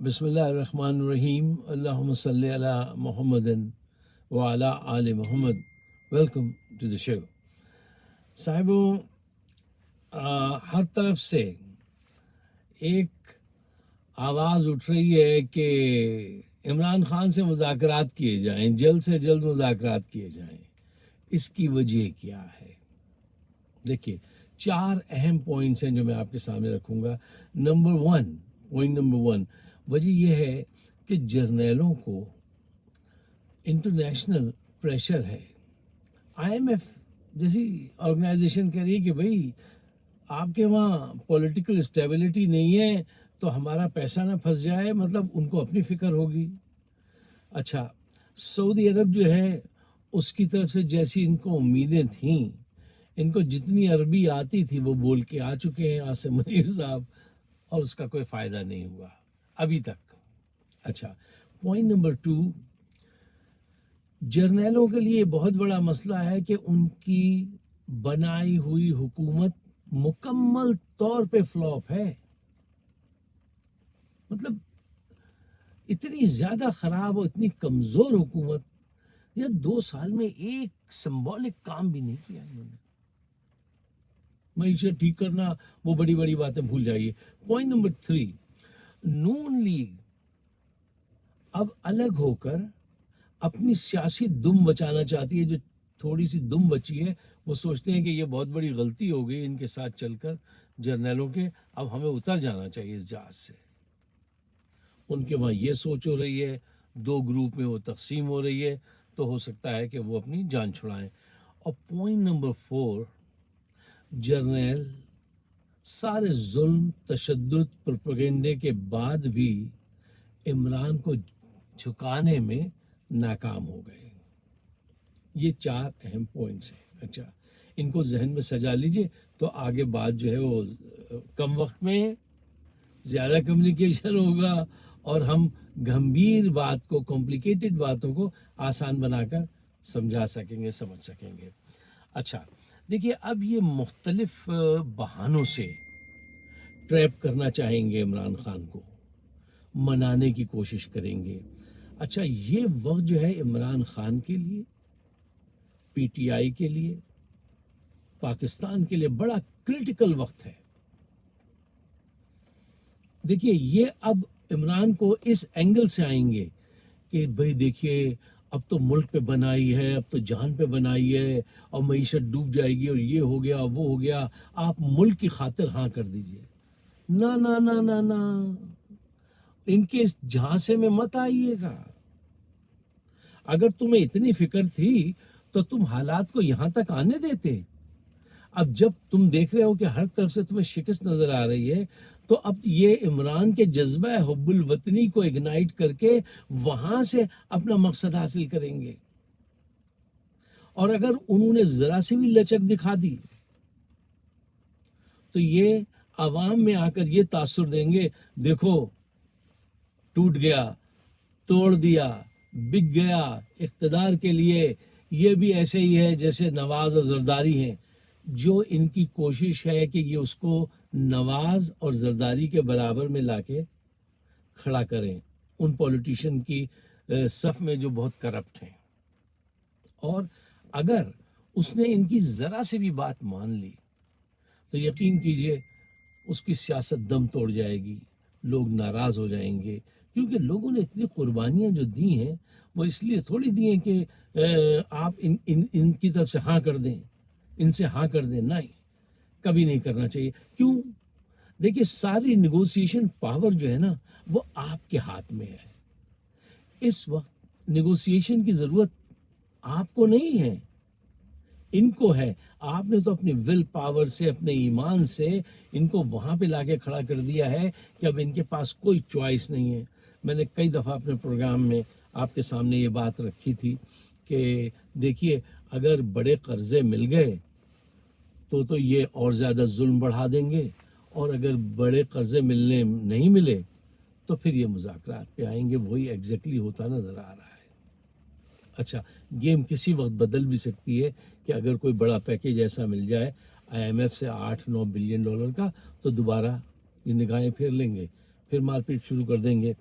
بسم اللہ الرحمن الرحیم، اللہم صلی علی محمد وعلی آل محمد۔ ویلکم ٹو دا شو۔ صاحبوں، ہر طرف سے ایک آواز اٹھ رہی ہے کہ عمران خان سے مذاکرات کیے جائیں، جلد سے جلد مذاکرات کیے جائیں۔ اس کی وجہ کیا ہے؟ دیکھیے، 4 اہم پوائنٹس ہیں جو میں آپ کے سامنے رکھوں گا۔ پوائنٹ نمبر 1، وجہ یہ ہے کہ جرنیلوں کو انٹرنیشنل پریشر ہے۔ IMF جیسی آرگنائزیشن کہہ رہی ہے کہ بھئی آپ کے وہاں پولیٹیکل اسٹیبلٹی نہیں ہے تو ہمارا پیسہ نہ پھنس جائے، مطلب ان کو اپنی فکر ہوگی۔ اچھا، سعودی عرب جو ہے اس کی طرف سے جیسی ان کو امیدیں تھیں، ان کو جتنی عربی آتی تھی وہ بول کے آ چکے ہیں عاصم منیر صاحب، اور اس کا کوئی فائدہ نہیں ہوا ابھی تک۔ اچھا، پوائنٹ نمبر 2، جرنیلوں کے لیے بہت بڑا مسئلہ ہے کہ ان کی بنائی ہوئی حکومت مکمل طور پہ فلاپ ہے۔ مطلب اتنی زیادہ خراب اور اتنی کمزور حکومت، یا 2 سال میں ایک سمبولک کام بھی نہیں کیا انہوں نے۔ معیشت ٹھیک کرنا، وہ بڑی بڑی باتیں بھول جائیے۔ پوائنٹ نمبر 3، نون لیگ اب الگ ہو کر اپنی سیاسی دم بچانا چاہتی ہے۔ جو تھوڑی سی دم بچی ہے، وہ سوچتے ہیں کہ یہ بہت بڑی غلطی ہو گئی ان کے ساتھ چل کر جرنیلوں کے، اب ہمیں اتر جانا چاہیے اس جہاز سے۔ ان کے وہاں یہ سوچ ہو رہی ہے، 2 گروپ میں وہ تقسیم ہو رہی ہے، تو ہو سکتا ہے کہ وہ اپنی جان چھڑائیں۔ اور پوائنٹ نمبر 4، جرنیل سارے ظلم، تشدد، پروپیگنڈے کے بعد بھی عمران کو جھکانے میں ناکام ہو گئے۔ یہ 4 اہم پوائنٹس ہیں۔ اچھا، ان کو ذہن میں سجا لیجئے تو آگے بات جو ہے وہ کم وقت میں زیادہ کمیونیکیشن ہوگا، اور ہم گمبھیر بات کو، کمپلیکیٹڈ باتوں کو آسان بنا کر سمجھا سکیں گے، سمجھ سکیں گے۔ اچھا دیکھیے، اب یہ مختلف بہانوں سے ٹریپ کرنا چاہیں گے عمران خان کو، منانے کی کوشش کریں گے۔ اچھا، یہ وقت جو ہے عمران خان کے لیے، PTI کے لیے، پاکستان کے لیے بڑا کریٹیکل وقت ہے۔ دیکھیے، یہ اب عمران کو اس اینگل سے آئیں گے کہ بھئی دیکھیے، اب تو ملک پہ بنائی ہے، اب تو جان پہ بنائی ہے، اور معیشت ڈوب جائے گی، اور یہ ہو گیا، وہ ہو گیا، آپ ملک کی خاطر ہاں کر دیجئے۔ نہ نہ نہ نہ نہ، ان کے اس جھانسے میں مت آئیے گا۔ اگر تمہیں اتنی فکر تھی تو تم حالات کو یہاں تک آنے دیتے۔ اب جب تم دیکھ رہے ہو کہ ہر طرف سے تمہیں شکست نظر آ رہی ہے، تو اب یہ عمران کے جذبہ حب الوطنی کو اگنائٹ کر کے وہاں سے اپنا مقصد حاصل کریں گے۔ اور اگر انہوں نے ذرا سی بھی لچک دکھا دی تو یہ عوام میں آ کر یہ تاثر دیں گے، دیکھو ٹوٹ گیا، توڑ دیا، بک گیا اقتدار کے لیے، یہ بھی ایسے ہی ہے جیسے نواز اور زرداری ہیں۔ جو ان کی کوشش ہے کہ یہ اس کو نواز اور زرداری کے برابر میں لا کے کھڑا کریں، ان پولیٹیشین کی صف میں جو بہت کرپٹ ہیں۔ اور اگر اس نے ان کی ذرا سے بھی بات مان لی تو یقین کیجئے اس کی سیاست دم توڑ جائے گی، لوگ ناراض ہو جائیں گے، کیونکہ لوگوں نے اتنی قربانیاں جو دی ہیں وہ اس لیے تھوڑی دی ہیں کہ آپ ان کی طرف سے ہاں کر دیں، ان سے ہاں کر دیں۔ نہیں، کبھی نہیں کرنا چاہیے۔ کیوں؟ دیکھیے، ساری نیگوسیشن پاور جو ہے نا، وہ آپ کے ہاتھ میں ہے۔ اس وقت نیگوسیشن کی ضرورت آپ کو نہیں ہے، ان کو ہے۔ آپ نے تو اپنی ول پاور سے، اپنے ایمان سے ان کو وہاں پہ لا کے کھڑا کر دیا ہے کہ اب ان کے پاس کوئی چوائس نہیں ہے۔ میں نے کئی دفعہ اپنے پروگرام میں آپ کے سامنے یہ بات رکھی تھی کہ دیکھیے، اگر بڑے قرضے مل گئے تو یہ اور زیادہ ظلم بڑھا دیں گے، اور اگر بڑے قرضے نہیں ملے تو پھر یہ مذاکرات پہ آئیں گے۔ وہی ایگزیکٹلی ہوتا نظر آ رہا ہے۔ اچھا، گیم کسی وقت بدل بھی سکتی ہے کہ اگر کوئی بڑا پیکیج ایسا مل جائے IMF سے $8-9 بلین کا، تو دوبارہ یہ نگاہیں پھیر لیں گے۔ پھر مار پیٹ شروع کر دیں گے.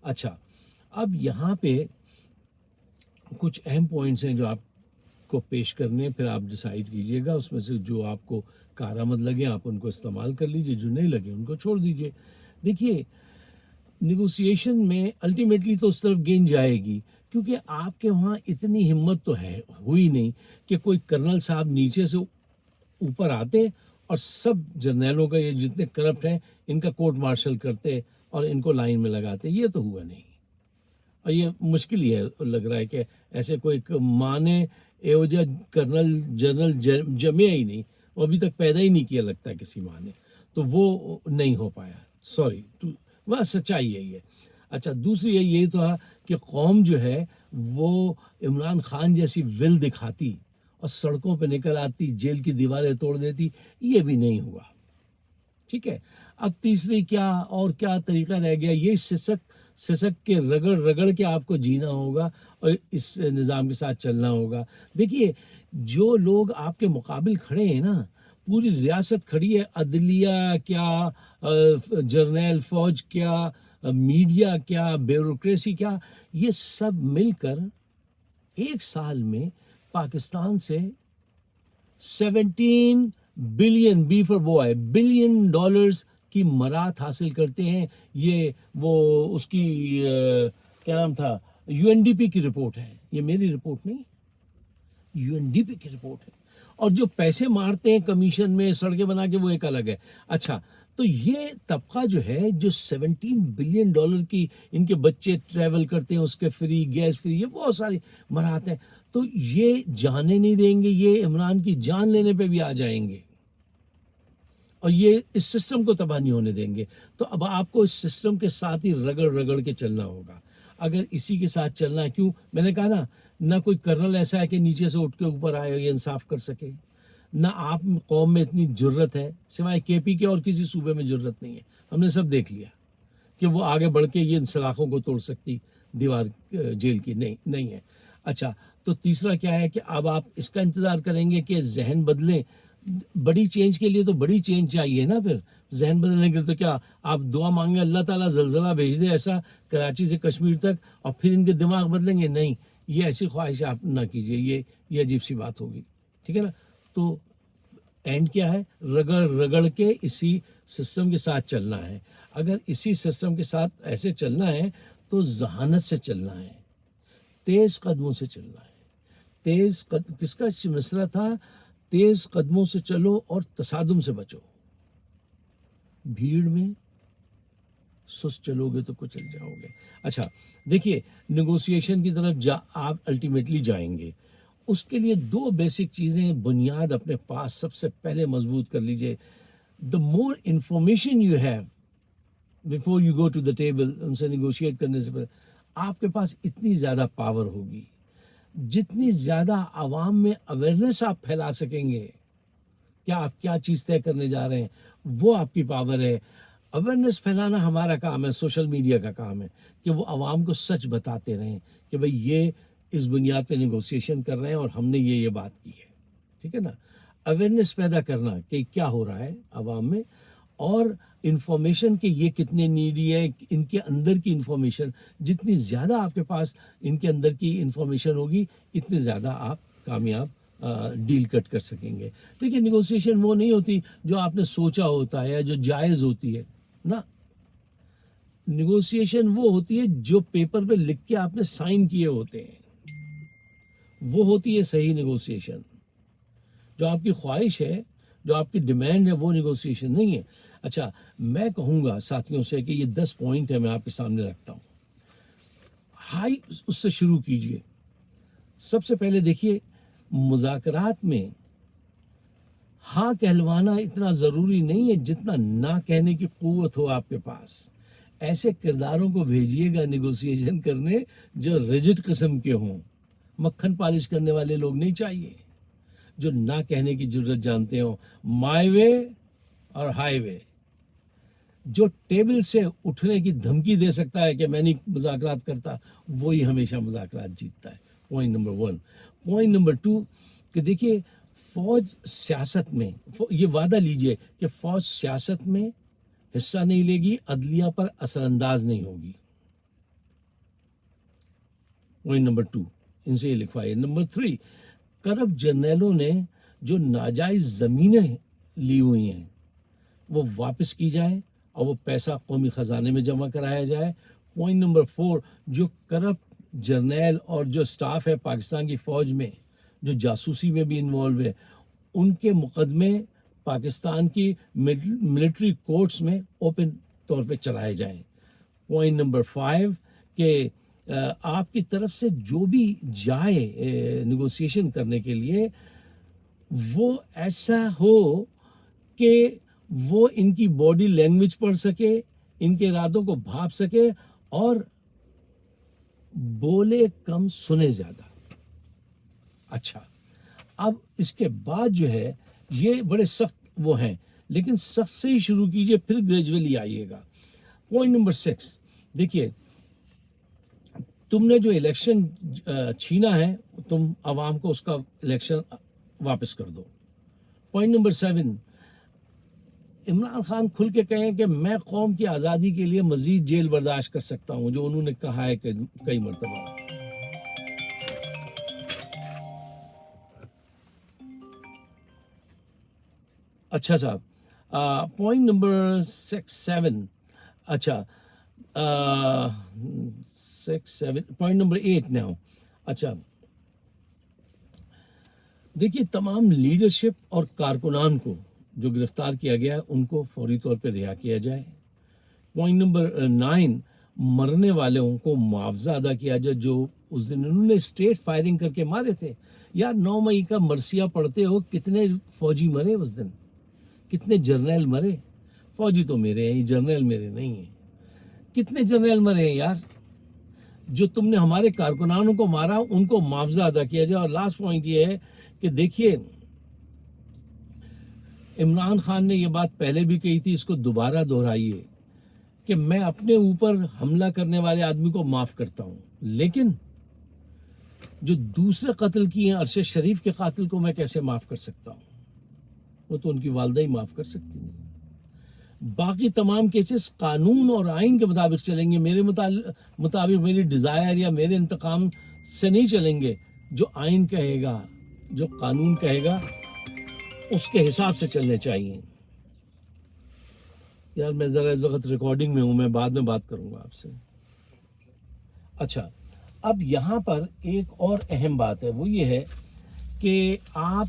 اچھا اب یہاں پہ کچھ اہم پوائنٹس ہیں جو آپ کو پیش کرنے ہیں, پھر آپ ڈیسائیڈ کیجئے گا اس میں سے جو آپ کو کارآمد لگے آپ ان کو استعمال کر لیجئے, جو نہیں لگے ان کو چھوڑ دیجئے. دیکھیے نیگوسیشن میں الٹیمیٹلی تو اس طرف گین جائے گی, کیونکہ آپ کے وہاں اتنی ہمت تو ہے ہوئی نہیں کہ کوئی کرنل صاحب نیچے سے اوپر آتے اور سب جرنیلوں کا یہ جتنے کرپٹ ہیں ان کا کورٹ مارشل کرتے اور ان کو لائن میں لگاتے. یہ تو ہوا نہیں, اور یہ مشکل ہی ہے, لگ رہا ہے کہ ایسے کوئی مانے ایوجا کرنل جنرل جمع ہی نہیں, وہ ابھی تک پیدا ہی نہیں کیا لگتا ہے کسی ماں نے, تو وہ نہیں ہو پایا. سوری, وہ سچائی ہے یہ. اچھا دوسری یہ تھا کہ قوم جو ہے وہ عمران خان جیسی ول دکھاتی اور سڑکوں پہ نکل آتی, جیل کی دیواریں توڑ دیتی, یہ بھی نہیں ہوا. ٹھیک ہے, اب تیسری کیا طریقہ رہ گیا, یہ سسک کے رگڑ کے آپ کو جینا ہوگا اور اس نظام کے ساتھ چلنا ہوگا. دیکھیے جو لوگ آپ کے مقابل کھڑے ہیں نا, پوری ریاست کھڑی ہے, عدلیہ کیا, جرنیل فوج کیا, میڈیا کیا, بیوروکریسی کیا, یہ سب مل کر ایک سال میں پاکستان سے 17 بلین بلین ڈالرز کی مراد حاصل کرتے ہیں. یہ وہ اس کی کیا نام تھا, UNDP کی رپورٹ ہے, یہ میری رپورٹ نہیں, UNDP کی رپورٹ ہے. اور جو پیسے مارتے ہیں کمیشن میں سڑکیں بنا کے, وہ ایک الگ ہے. اچھا تو یہ طبقہ جو ہے جو 17 بلین ڈالر کی ان کے بچے ٹریول کرتے ہیں, اس کے فری, گیس فری, یہ بہت ساری مراد ہیں, تو یہ جانے نہیں دیں گے, یہ عمران کی جان لینے پہ بھی آ جائیں گے اور یہ اس سسٹم کو تباہ نہیں ہونے دیں گے. تو اب آپ کو اس سسٹم کے ساتھ ہی رگڑ کے چلنا ہوگا. اگر اسی کے ساتھ چلنا ہے, کیوں میں نے کہا نا, نہ کوئی کرنل ایسا ہے کہ نیچے سے اٹھ کے اوپر آئے اور یہ انصاف کر سکے, نہ آپ قوم میں اتنی جرت ہے, سوائے KP کے اور کسی صوبے میں جرت نہیں ہے. ہم نے سب دیکھ لیا کہ وہ آگے بڑھ کے یہ سلاخوں کو توڑ سکتی دیوار جیل کی نہیں ہے. اچھا تو تیسرا کیا ہے کہ اب آپ اس کا انتظار کریں گے کہ ذہن بدلیں. بڑی چینج کے لیے تو بڑی چینج چاہیے نا, پھر ذہن بدلنے کے لیے تو کیا آپ دعا مانگیں اللہ تعالیٰ زلزلہ بھیج دے ایسا کراچی سے کشمیر تک اور پھر ان کے دماغ بدلیں گے؟ نہیں, یہ ایسی خواہش آپ نہ کیجیے, یہ عجیب سی بات ہوگی. ٹھیک ہے نا. تو اینڈ کیا ہے, رگڑ کے اسی سسٹم کے ساتھ چلنا ہے. اگر اسی سسٹم کے ساتھ ایسے چلنا ہے تو ذہانت سے چلنا ہے, تیز قدموں سے چلنا ہے. کس کا مصرع تھا, تیز قدموں سے چلو اور تصادم سے بچو, بھیڑ میں سست چلو گے تو کچل جاؤ گے. اچھا دیکھیے نیگوسیشن کی طرف آپ الٹیمیٹلی جائیں گے, اس کے لیے 2 بیسک چیزیں بنیاد اپنے پاس سب سے پہلے مضبوط کر لیجئے. The more information you have before you go to the table, ان سے نیگوشیٹ کرنے سے پہلے آپ کے پاس اتنی زیادہ پاور ہوگی, جتنی زیادہ عوام میں اویئرنیس آپ پھیلا سکیں گے کیا آپ کیا چیز طے کرنے جا رہے ہیں, وہ آپ کی پاور ہے. اویئرنیس پھیلانا ہمارا کام ہے, سوشل میڈیا کا کام ہے کہ وہ عوام کو سچ بتاتے رہیں کہ بھئی یہ اس بنیاد پہ نیگوسیشن کر رہے ہیں اور ہم نے یہ بات کی ہے. ٹھیک ہے نا. اویئرنیس پیدا کرنا کہ کیا ہو رہا ہے عوام میں, اور انفارمیشن کہ یہ کتنے نیڈی ہے, ان کے اندر کی انفارمیشن, جتنی زیادہ آپ کے پاس ان کے اندر کی انفارمیشن ہوگی اتنی زیادہ آپ کامیاب ڈیل کٹ کر سکیں گے. دیکھیے نیگوسیشن وہ نہیں ہوتی جو آپ نے سوچا ہوتا ہے یا جو جائز ہوتی ہے نا. نیگوسیشن وہ ہوتی ہے جو پیپر پہ لکھ کے آپ نے سائن کیے ہوتے ہیں, وہ ہوتی ہے صحیح نیگوسیشن. جو آپ کی خواہش ہے, جو آپ کی ڈیمانڈ ہے, وہ نیگوسیشن نہیں ہے. اچھا میں کہوں گا ساتھیوں سے کہ یہ 10 پوائنٹ ہے میں آپ کے سامنے رکھتا ہوں, ہائی اس سے شروع کیجئے. سب سے پہلے دیکھیے مذاکرات میں ہاں کہلوانا اتنا ضروری نہیں ہے جتنا نہ کہنے کی قوت ہو آپ کے پاس. ایسے کرداروں کو بھیجیے گا نیگوسیشن کرنے جو ریجڈ قسم کے ہوں, مکھن پالش کرنے والے لوگ نہیں چاہیے, جو نہ کہنے کی جرت جانتے ہوں. مائی وے اور ہائی وے. جو ٹیبل سے اٹھنے کی دھمکی دے سکتا ہے کہ میں نہیں مذاکرات کرتا, وہی ہمیشہ مذاکرات جیتتا ہے. Point number 1. پوائنٹ نمبر 2 کہ دیکھیے فوج سیاست میں, یہ وعدہ لیجئے کہ فوج سیاست میں حصہ نہیں لے گی، عدلیہ پر اثر انداز نہیں ہوگی. پوائنٹ نمبر 2 ان سے یہ لکھوائیے. نمبر 3 کرپٹ جرنیلوں نے جو ناجائز زمینیں لی ہوئی ہیں وہ واپس کی جائیں اور وہ پیسہ قومی خزانے میں جمع کرایا جائے. پوائنٹ نمبر 4 جو کرپٹ جرنیل اور جو سٹاف ہے پاکستان کی فوج میں جو جاسوسی میں بھی انوالو ہے ان کے مقدمے پاکستان کی ملٹری کورٹس میں اوپن طور پہ چلائے جائیں. پوائنٹ نمبر 5 کہ آپ کی طرف سے جو بھی جائے نیگوسیشن کرنے کے لیے وہ ایسا ہو کہ وہ ان کی باڈی لینگویج پڑھ سکے، ان کے ارادوں کو بھاپ سکے اور بولے کم سنے زیادہ. اچھا اب اس کے بعد جو ہے یہ بڑے سخت وہ ہیں لیکن سخت سے ہی شروع کیجئے پھر گریجولی آئیے گا. پوائنٹ نمبر 6 دیکھیے تم نے جو الیکشن چھینا ہے تم عوام کو اس کا الیکشن واپس کر دو. پوائنٹ نمبر 7 عمران خان کھل کے کہیں کہ میں قوم کی آزادی کے لیے مزید جیل برداشت کر سکتا ہوں جو انہوں نے کہا ہے کہ کئی مرتبہ. اچھا صاحب پوائنٹ نمبر 7 اچھا 7 پوائنٹ نمبر 8 ناؤ. اچھا دیکھیے تمام لیڈرشپ اور کارکنان کو جو گرفتار کیا گیا ہے ان کو فوری طور پہ رہا کیا جائے. پوائنٹ نمبر 9 مرنے والوں کو معاوضہ ادا کیا جائے جو اس دن انہوں نے اسٹیٹ فائرنگ کر کے مارے تھے. یار 9 مئی کا مرثیہ پڑھتے ہو کتنے فوجی مرے اس دن، کتنے جرنیل مرے. فوجی تو میرے ہیں جرنیل میرے نہیں ہیں. کتنے جرنیل مرے ہیں یار. جو تم نے ہمارے کارکنانوں کو مارا ان کو معاوضہ ادا کیا جائے. اور لاسٹ پوائنٹ یہ ہے کہ دیکھیے عمران خان نے یہ بات پہلے بھی کہی تھی، اس کو دوبارہ دہرائیے کہ میں اپنے اوپر حملہ کرنے والے آدمی کو معاف کرتا ہوں لیکن جو دوسرے قتل کیے ہیں ارشد شریف کے قاتل کو میں کیسے معاف کر سکتا ہوں. وہ تو ان کی والدہ ہی معاف کر سکتی ہیں. باقی تمام کیسز قانون اور آئین کے مطابق چلیں گے، میرے مطابق میری ڈیزائر یا میرے انتقام سے نہیں چلیں گے. جو آئین کہے گا جو قانون کہے گا اس کے حساب سے چلنے چاہیے. یار میں ذرا اس وقت ریکارڈنگ میں ہوں، میں بعد میں بات کروں گا آپ سے. اچھا اب یہاں پر ایک اور اہم بات ہے وہ یہ ہے کہ آپ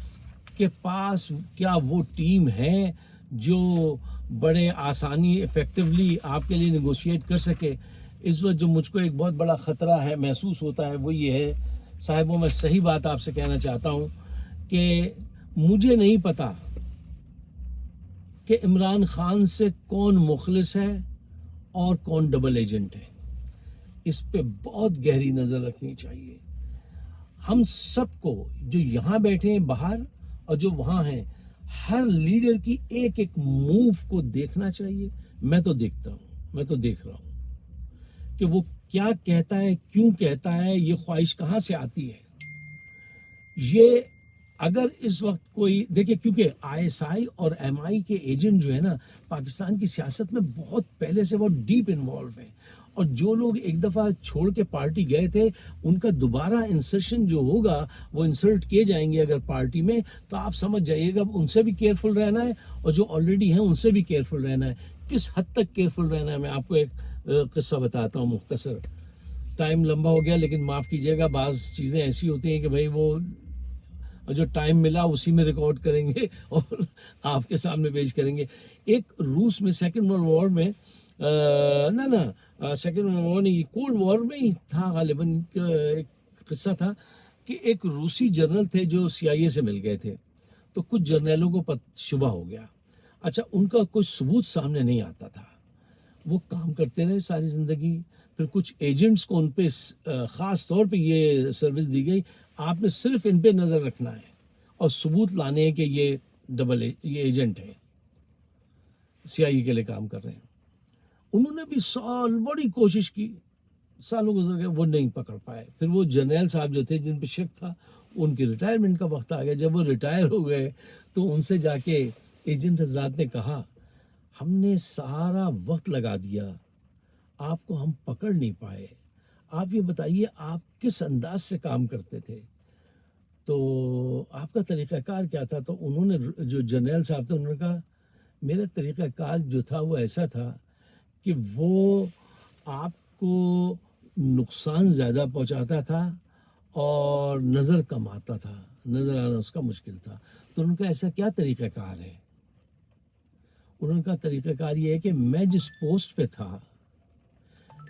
کے پاس کیا وہ ٹیم ہے جو بڑے آسانی ایفیکٹولی آپ کے لیے نیگوشیٹ کر سکے. اس وقت جو مجھ کو ایک بہت بڑا خطرہ ہے محسوس ہوتا ہے وہ یہ ہے صاحبوں، میں صحیح بات آپ سے کہنا چاہتا ہوں کہ مجھے نہیں پتا کہ عمران خان سے کون مخلص ہے اور کون ڈبل ایجنٹ ہے. اس پہ بہت گہری نظر رکھنی چاہیے. ہم سب کو جو یہاں بیٹھے ہیں باہر اور جو وہاں ہیں ہر لیڈر کی ایک ایک موو کو دیکھنا چاہیے. میں تو دیکھتا ہوں، میں تو دیکھ رہا ہوں کہ وہ کیا کہتا ہے، کیوں کہتا ہے، یہ خواہش کہاں سے آتی ہے. یہ اگر اس وقت کوئی دیکھیں کیونکہ آئی ایس آئی اور ایم آئی کے ایجنٹ جو ہے نا پاکستان کی سیاست میں بہت پہلے سے بہت ڈیپ انوالو ہیں اور جو لوگ ایک دفعہ چھوڑ کے پارٹی گئے تھے ان کا دوبارہ انسرشن جو ہوگا وہ انسرٹ کیے جائیں گے اگر پارٹی میں تو آپ سمجھ جائیے گا ان سے بھی کیئرفل رہنا ہے اور جو آلریڈی ہیں ان سے بھی کیئرفل رہنا ہے. کس حد تک کیئرفل رہنا ہے میں آپ کو ایک قصہ بتاتا ہوں مختصر. ٹائم لمبا ہو گیا لیکن معاف کیجیے گا بعض چیزیں ایسی ہوتی ہیں کہ بھائی وہ جو ٹائم ملا اسی میں ریکارڈ کریں گے اور آپ کے سامنے پیش کریں گے. ایک روس میں سیکنڈ ورلڈ وار میں سیکنڈ ورلڈ وار نہیں کولڈ وار میں ہی تھا غالباً ایک قصہ تھا کہ ایک روسی جنرل تھے جو سی آئی اے سے مل گئے تھے تو کچھ جرنیلوں کو شبہ ہو گیا. اچھا ان کا کوئی ثبوت سامنے نہیں آتا تھا، وہ کام کرتے رہے ساری زندگی. پھر کچھ ایجنٹس کو ان پہ خاص طور پہ یہ سروس دی گئی آپ نے صرف ان پہ نظر رکھنا ہے اور ثبوت لانے ہیں کہ یہ یہ ایجنٹ ہے سی آئی اے کے لیے کام کر رہے ہیں. انہوں نے بھی بڑی کوشش کی، سالوں گزر گئے وہ نہیں پکڑ پائے. پھر وہ جرنیل صاحب جو تھے جن پہ شک تھا ان کی ریٹائرمنٹ کا وقت آ گیا. جب وہ ریٹائر ہو گئے تو ان سے جا کے ایجنٹ حضرات نے کہا ہم نے سارا وقت لگا دیا، آپ کو ہم پکڑ نہیں پائے. آپ یہ بتائیے آپ کس انداز سے کام کرتے تھے، تو آپ کا طریقہ کار کیا تھا؟ تو انہوں نے جو جنرل صاحب تھے انہوں نے کہا میرا طریقہ کار جو تھا وہ ایسا تھا کہ وہ آپ کو نقصان زیادہ پہنچاتا تھا اور نظر کم آتا تھا، نظر آنا اس کا مشکل تھا. تو ان کا ایسا کیا طریقہ کار ہے؟ انہوں نے کہا طریقہ کار یہ ہے کہ میں جس پوسٹ پہ تھا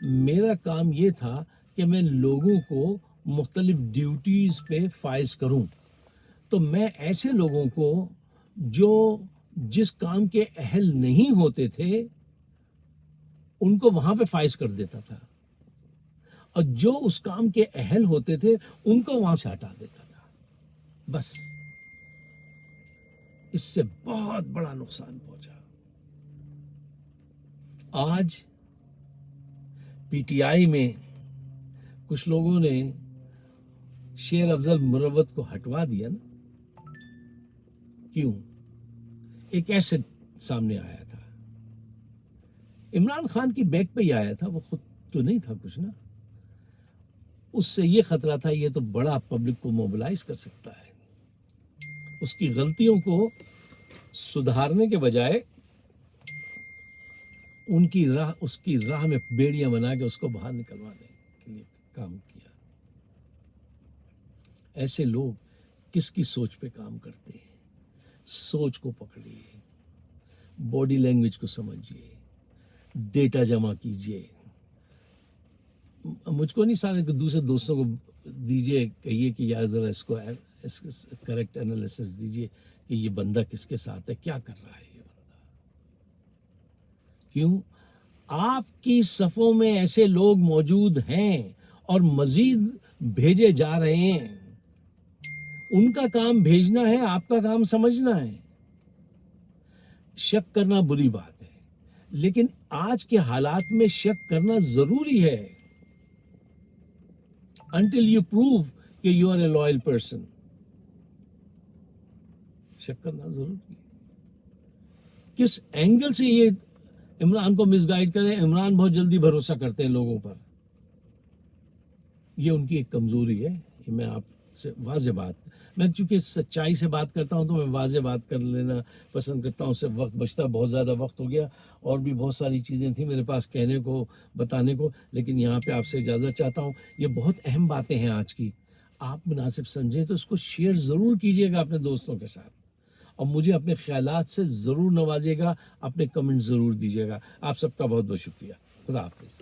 میرا کام یہ تھا کہ میں لوگوں کو مختلف ڈیوٹیز پہ فائز کروں. تو میں ایسے لوگوں کو جو جس کام کے اہل نہیں ہوتے تھے ان کو وہاں پہ فائز کر دیتا تھا، اور جو اس کام کے اہل ہوتے تھے ان کو وہاں سے ہٹا دیتا تھا. بس اس سے بہت بڑا نقصان پہنچا. آج پی ٹی آئی میں کچھ لوگوں نے شیر افضل مروت کو ہٹوا دیا نا. کیوں؟ ایک ایسٹ سامنے آیا تھا، عمران خان کی بیک پہ ہی آیا تھا، وہ خود تو نہیں تھا کچھ نا. اس سے یہ خطرہ تھا یہ تو بڑا پبلک کو موبلائز کر سکتا ہے. اس کی غلطیوں کو سدھارنے کے بجائے اس کی راہ میں بیڑیاں بنا کے اس کو باہر نکلوانے کے لیے کام کیا. ایسے لوگ کس کی سوچ پہ کام کرتے ہیں؟ سوچ کو پکڑیے، باڈی لینگویج کو سمجھیے، ڈیٹا جمع کیجیے. مجھ کو نہیں سارے دوسرے دوستوں کو دیجیے، کہیے کہ یار ذرا اس کو کریکٹ انالیسس دیجیے کہ یہ بندہ کس کے ساتھ ہے، کیا کر رہا ہے یہ بندہ. کیوں؟ آپ کی صفوں میں ایسے لوگ موجود ہیں اور مزید بھیجے جا رہے ہیں. ان کا کام بھیجنا ہے، آپ کا کام سمجھنا ہے. شک کرنا بری بات ہے، لیکن آج کے حالات میں شک کرنا ضروری ہے. until you prove کہ you are a loyal person. شک کرنا ضروری ہے. کس اینگل سے یہ عمران کو مس گائیڈ کریں؟ عمران بہت جلدی بھروسہ کرتے ہیں لوگوں پر، یہ ان کی ایک کمزوری ہے. یہ میں آپ سے واضح بات، میں چونکہ سچائی سے بات کرتا ہوں تو میں واضح بات کر لینا پسند کرتا ہوں. اس سے وقت بچتا، بہت زیادہ وقت ہو گیا اور بھی بہت ساری چیزیں تھیں میرے پاس کہنے کو، بتانے کو، لیکن یہاں پہ آپ سے اجازت چاہتا ہوں. یہ بہت اہم باتیں ہیں آج کی، آپ مناسب سمجھیں تو اس کو شیئر ضرور کیجیے گا اپنے دوستوں کے ساتھ، اور مجھے اپنے خیالات سے ضرور نوازیے گا، اپنے کمنٹ ضرور دیجیے گا. آپ سب کا بہت بہت شکریہ. خدا حافظ.